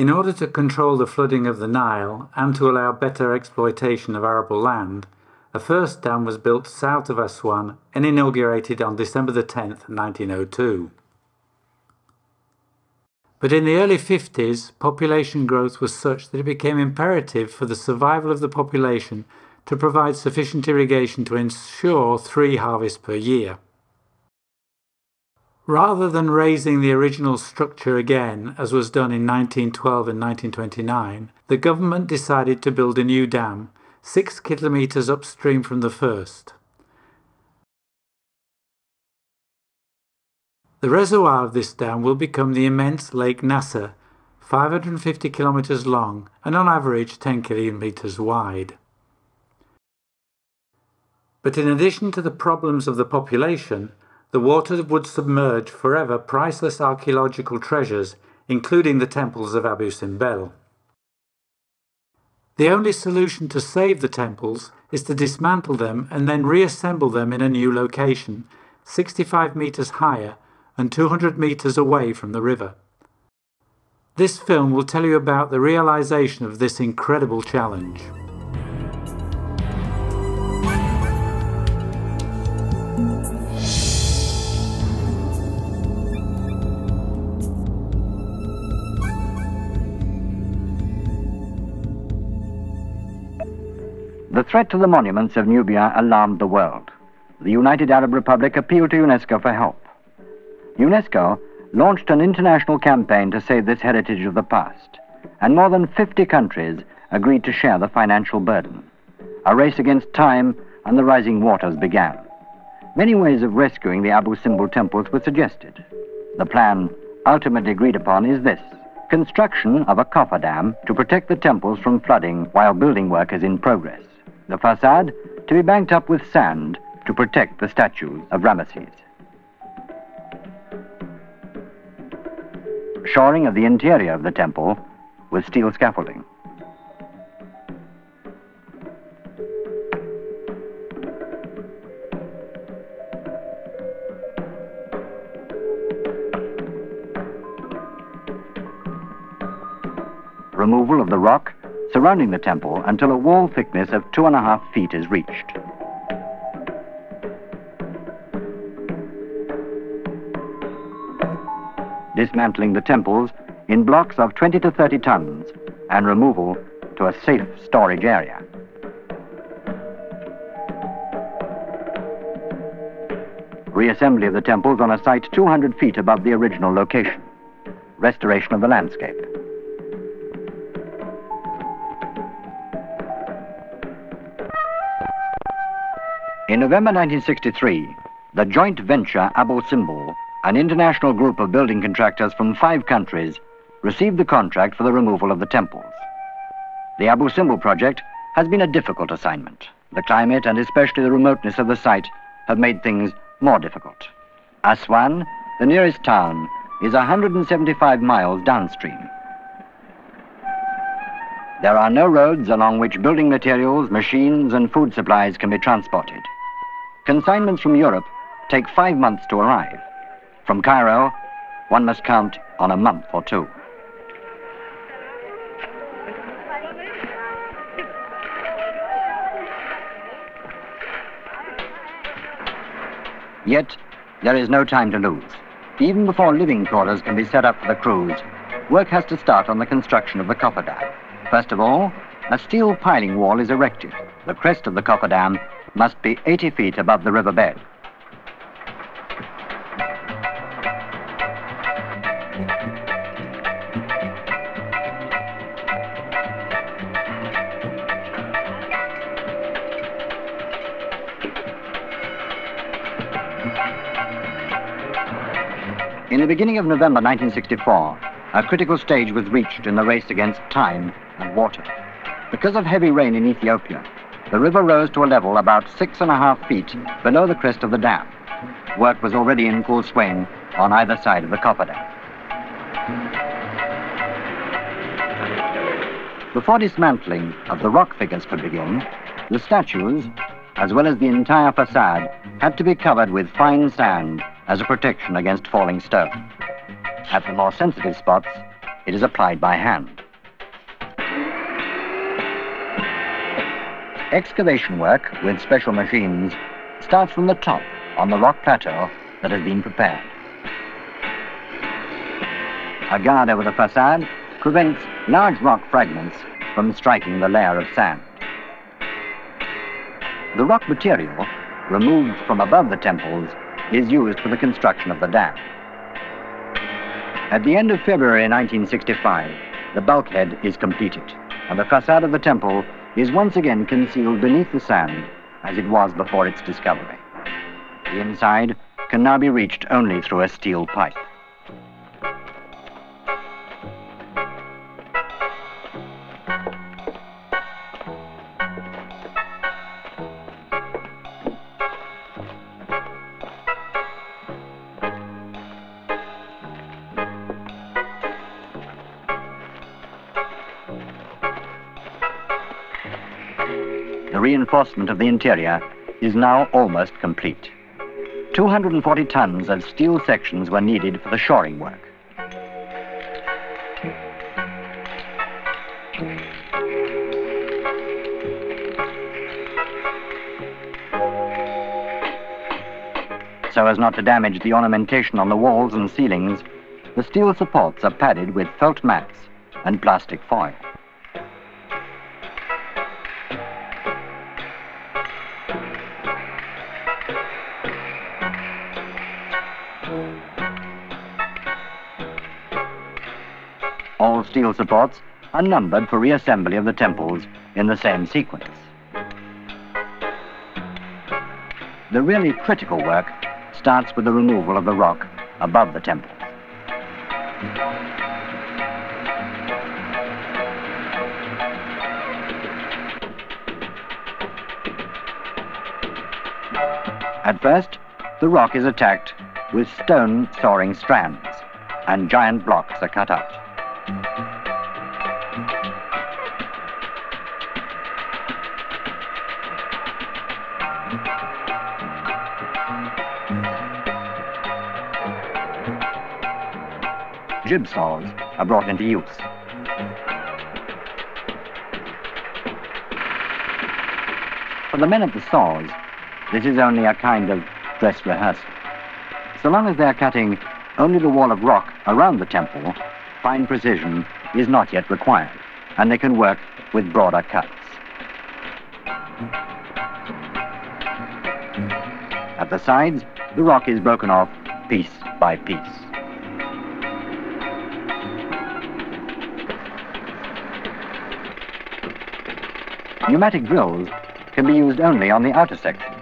In order to control the flooding of the Nile and to allow better exploitation of arable land, a first dam was built south of Aswan and inaugurated on December 10, 1902. But in the early 50s, population growth was such that it became imperative for the survival of the population to provide sufficient irrigation to ensure 3 harvests per year. Rather than raising the original structure again, as was done in 1912 and 1929, the government decided to build a new dam 6 kilometres upstream from the first. The reservoir of this dam will become the immense Lake Nasser, 550 kilometres long and on average 10 kilometres wide. But in addition to the problems of the population, the water would submerge forever priceless archaeological treasures, including the temples of Abu Simbel. The only solution to save the temples is to dismantle them and then reassemble them in a new location, 65 metres higher and 200 metres away from the river. This film will tell you about the realization of this incredible challenge. The threat to the monuments of Nubia alarmed the world. The United Arab Republic appealed to UNESCO for help. UNESCO launched an international campaign to save this heritage of the past, and more than 50 countries agreed to share the financial burden. A race against time and the rising waters began. Many ways of rescuing the Abu Simbel temples were suggested. The plan ultimately agreed upon is this: construction of a cofferdam to protect the temples from flooding while building work is in progress. The facade to be banked up with sand to protect the statues of Ramesses. Shoring of the interior of the temple with steel scaffolding. Removal of the rock surrounding the temple until a wall thickness of 2.5 feet is reached. Dismantling the temples in blocks of 20 to 30 tons and removal to a safe storage area. Reassembly of the temples on a site 200 feet above the original location. Restoration of the landscape. In November 1963, the joint venture Abu Simbel, an international group of building contractors from 5 countries, received the contract for the removal of the temples. The Abu Simbel project has been a difficult assignment. The climate and especially the remoteness of the site have made things more difficult. Aswan, the nearest town, is 175 miles downstream. There are no roads along which building materials, machines and food supplies can be transported. Consignments from Europe take 5 months to arrive. From Cairo, one must count on a month or 2. Yet, there is no time to lose. Even before living quarters can be set up for the crews, work has to start on the construction of the cofferdam. First of all, a steel piling wall is erected. The crest of the cofferdam must be 80 feet above the riverbed. In the beginning of November 1964, a critical stage was reached in the race against time and water. Because of heavy rain in Ethiopia, the river rose to a level about 6.5 feet below the crest of the dam. Work was already in full swing on either side of the cofferdam. Before dismantling of the rock figures could begin, the statues, as well as the entire facade, had to be covered with fine sand as a protection against falling stone. At the more sensitive spots, it is applied by hand. Excavation work with special machines starts from the top on the rock plateau that has been prepared. A guard over the facade prevents large rock fragments from striking the layer of sand. The rock material, removed from above the temples, is used for the construction of the dam. At the end of February 1965, the bulkhead is completed, and the facade of the temple is once again concealed beneath the sand as it was before its discovery. The inside can now be reached only through a steel pipe. The reinforcement of the interior is now almost complete. 240 tons of steel sections were needed for the shoring work. So as not to damage the ornamentation on the walls and ceilings, the steel supports are padded with felt mats and plastic foil. All steel supports are numbered for reassembly of the temples in the same sequence. The really critical work starts with the removal of the rock above the temple. At first, the rock is attacked with stone soaring strands, and giant blocks are cut out. Jib saws are brought into use. For the men at the saws, this is only a kind of dress rehearsal. So long as they are cutting only the wall of rock around the temple, fine precision is not yet required, and they can work with broader cuts. At the sides, the rock is broken off piece by piece. Pneumatic drills can be used only on the outer sections.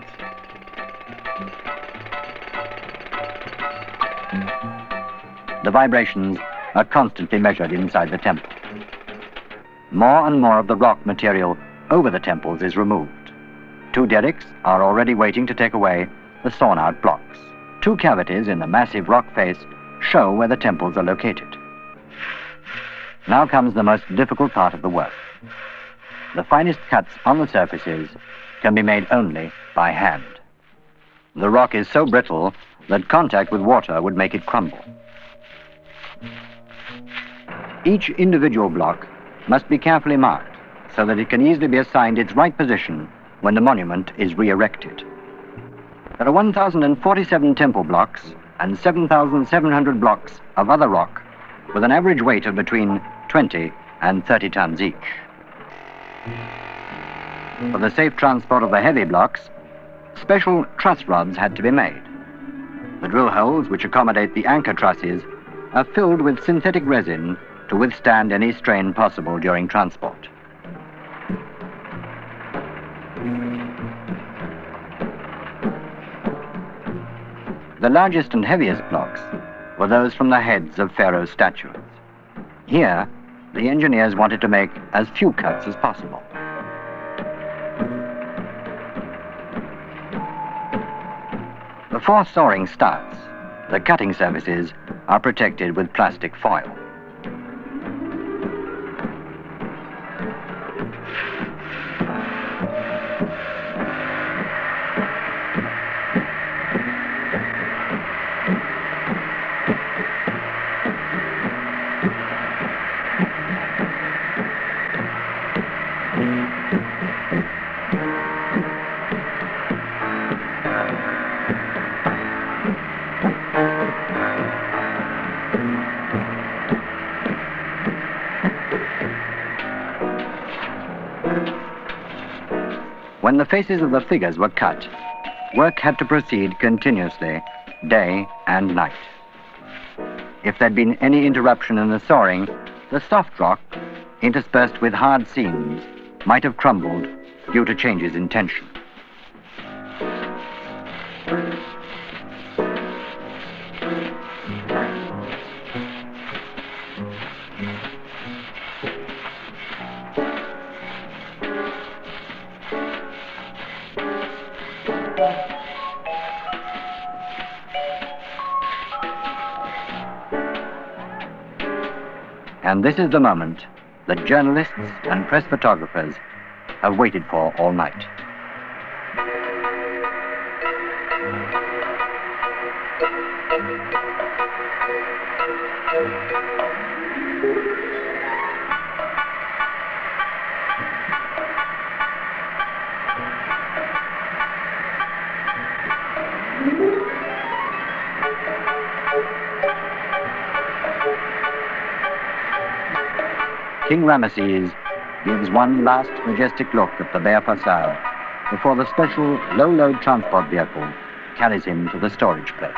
The vibrations are constantly measured inside the temple. More and more of the rock material over the temples is removed. 2 derricks are already waiting to take away the sawn-out blocks. 2 cavities in the massive rock face show where the temples are located. Now comes the most difficult part of the work. The finest cuts on the surfaces can be made only by hand. The rock is so brittle that contact with water would make it crumble. Each individual block must be carefully marked so that it can easily be assigned its right position when the monument is re-erected. There are 1,047 temple blocks and 7,700 blocks of other rock with an average weight of between 20 and 30 tons each. For the safe transport of the heavy blocks, special truss rods had to be made. The drill holes which accommodate the anchor trusses are filled with synthetic resin to withstand any strain possible during transport. The largest and heaviest blocks were those from the heads of Pharaoh's statues. Here, the engineers wanted to make as few cuts as possible. Before sawing starts, the cutting surfaces are protected with plastic foil. When the faces of the figures were cut, work had to proceed continuously, day and night. If there'd been any interruption in the sawing, the soft rock, interspersed with hard seams, might have crumbled due to changes in tension. And this is the moment that journalists and press photographers have waited for all night. King Ramesses gives one last majestic look at the bare facade before the special low-load transport vehicle carries him to the storage place.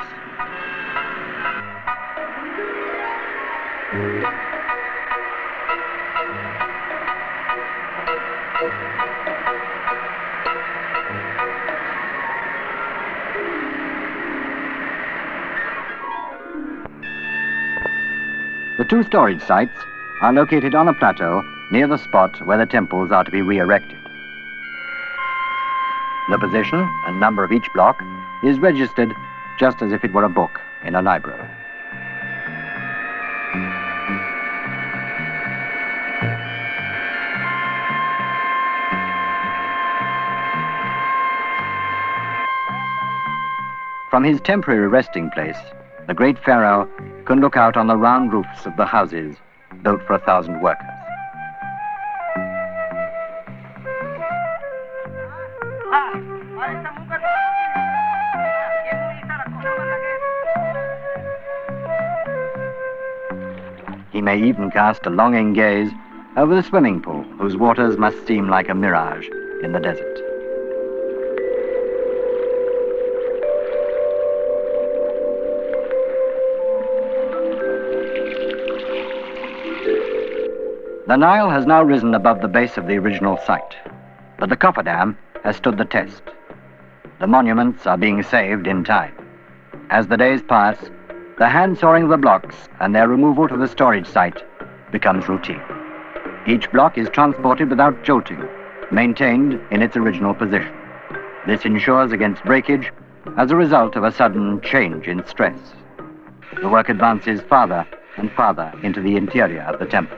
The two storage sites are located on a plateau near the spot where the temples are to be re-erected. The position and number of each block is registered just as if it were a book in a library. From his temporary resting place, the great pharaoh can look out on the round roofs of the houses built for 1,000 workers. He may even cast a longing gaze over the swimming pool, whose waters must seem like a mirage in the desert. The Nile has now risen above the base of the original site, but the cofferdam has stood the test. The monuments are being saved in time. As the days pass, the hand sawing of the blocks and their removal to the storage site becomes routine. Each block is transported without jolting, maintained in its original position. This ensures against breakage as a result of a sudden change in stress. The work advances farther and farther into the interior of the temple.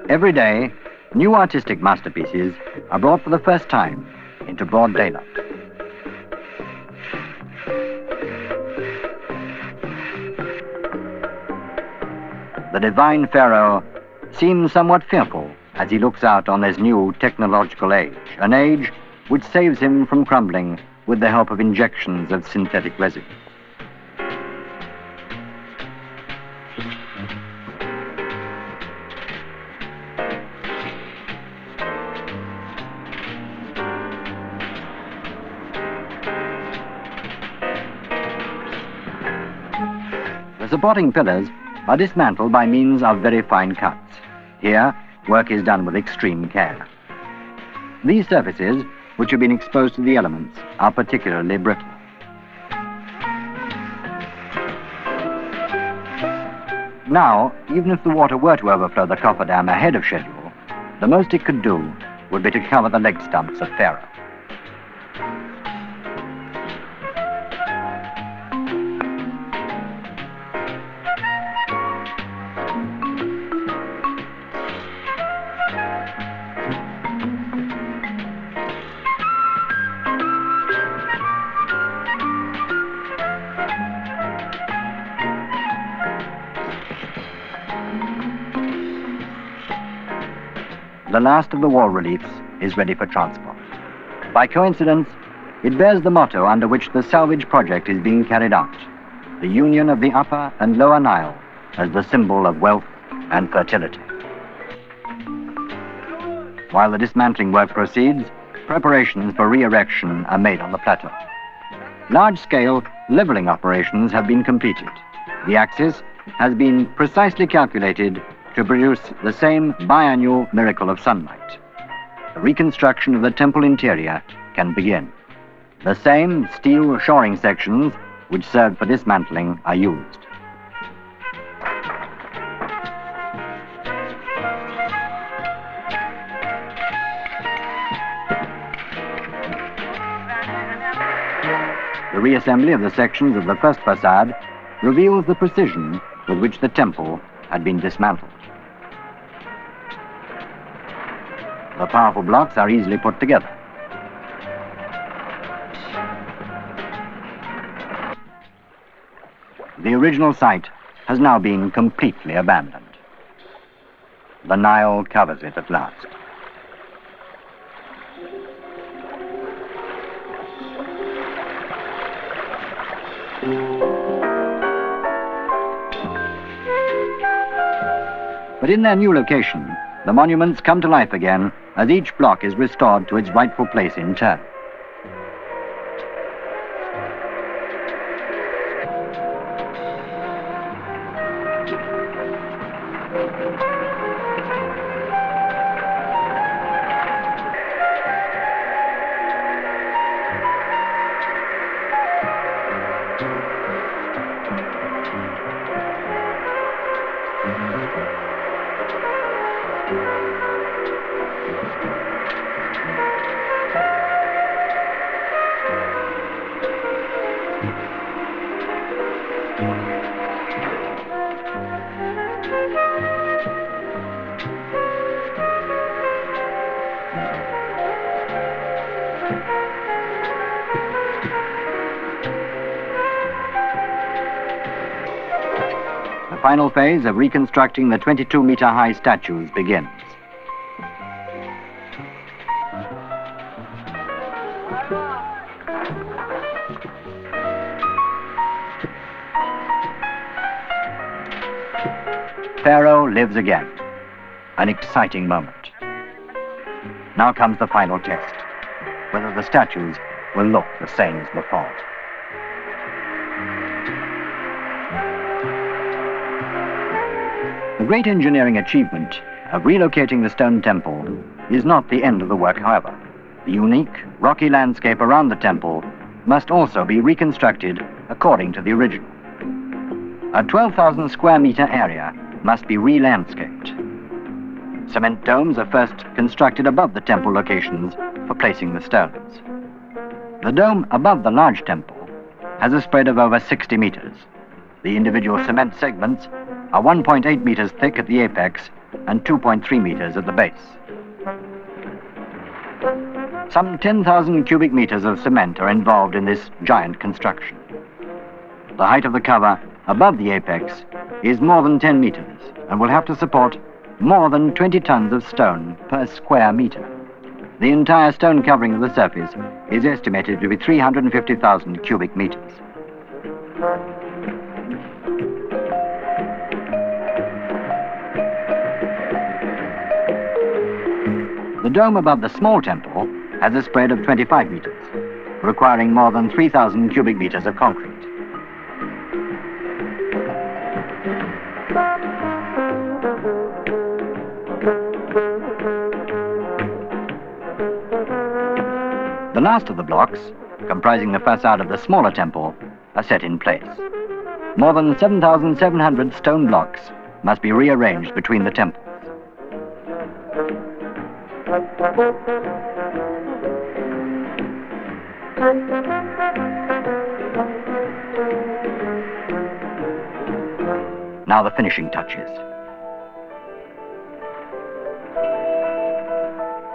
Every day, new artistic masterpieces are brought for the first time into broad daylight. The divine pharaoh seems somewhat fearful as he looks out on this new technological age, an age which saves him from crumbling with the help of injections of synthetic resin. The supporting pillars are dismantled by means of very fine cuts. Here, work is done with extreme care. These surfaces, which have been exposed to the elements, are particularly brittle. Now, even if the water were to overflow the cofferdam ahead of schedule, the most it could do would be to cover the leg stumps of Pharaoh. The last of the wall reliefs is ready for transport. By coincidence, it bears the motto under which the salvage project is being carried out: the union of the Upper and Lower Nile as the symbol of wealth and fertility. While the dismantling work proceeds, preparations for re-erection are made on the plateau. Large-scale leveling operations have been completed. The axis has been precisely calculated to produce the same biannual miracle of sunlight. The reconstruction of the temple interior can begin. The same steel shoring sections which served for dismantling are used. The reassembly of the sections of the first facade reveals the precision with which the temple had been dismantled. The powerful blocks are easily put together. The original site has now been completely abandoned. The Nile covers it at last. But in their new location, the monuments come to life again as each block is restored to its rightful place in turn. The final phase of reconstructing the 22-meter-high statues begins. Pharaoh lives again. An exciting moment. Now comes the final test, whether the statues will look the same as before. The great engineering achievement of relocating the stone temple is not the end of the work, however. The unique, rocky landscape around the temple must also be reconstructed according to the original. A 12,000 square meter area must be re-landscaped. Cement domes are first constructed above the temple locations for placing the stones. The dome above the large temple has a spread of over 60 meters. The individual cement segments are 1.8 meters thick at the apex and 2.3 meters at the base. Some 10,000 cubic meters of cement are involved in this giant construction. The height of the cover above the apex is more than 10 meters and will have to support more than 20 tons of stone per square meter. The entire stone covering of the surface is estimated to be 350,000 cubic meters. The dome above the small temple has a spread of 25 meters, requiring more than 3,000 cubic meters of concrete. The last of the blocks, comprising the facade of the smaller temple, are set in place. More than 7,700 stone blocks must be rearranged between the temples. Now the finishing touches.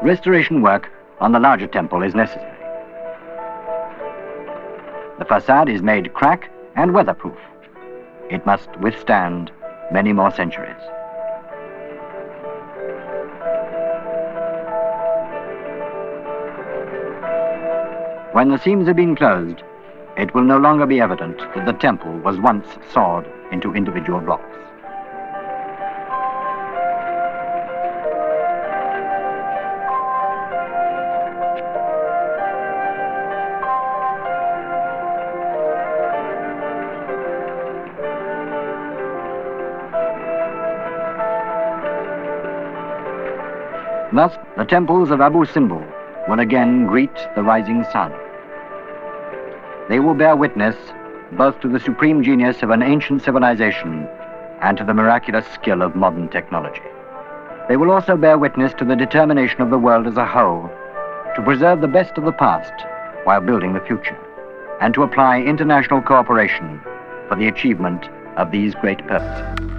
Restoration work on the larger temple is necessary. The facade is made crack and weatherproof. It must withstand many more centuries. When the seams have been closed, it will no longer be evident that the temple was once sawed into individual blocks. Thus, the temples of Abu Simbel will again greet the rising sun. They will bear witness both to the supreme genius of an ancient civilization and to the miraculous skill of modern technology. They will also bear witness to the determination of the world as a whole to preserve the best of the past while building the future, and to apply international cooperation for the achievement of these great purposes.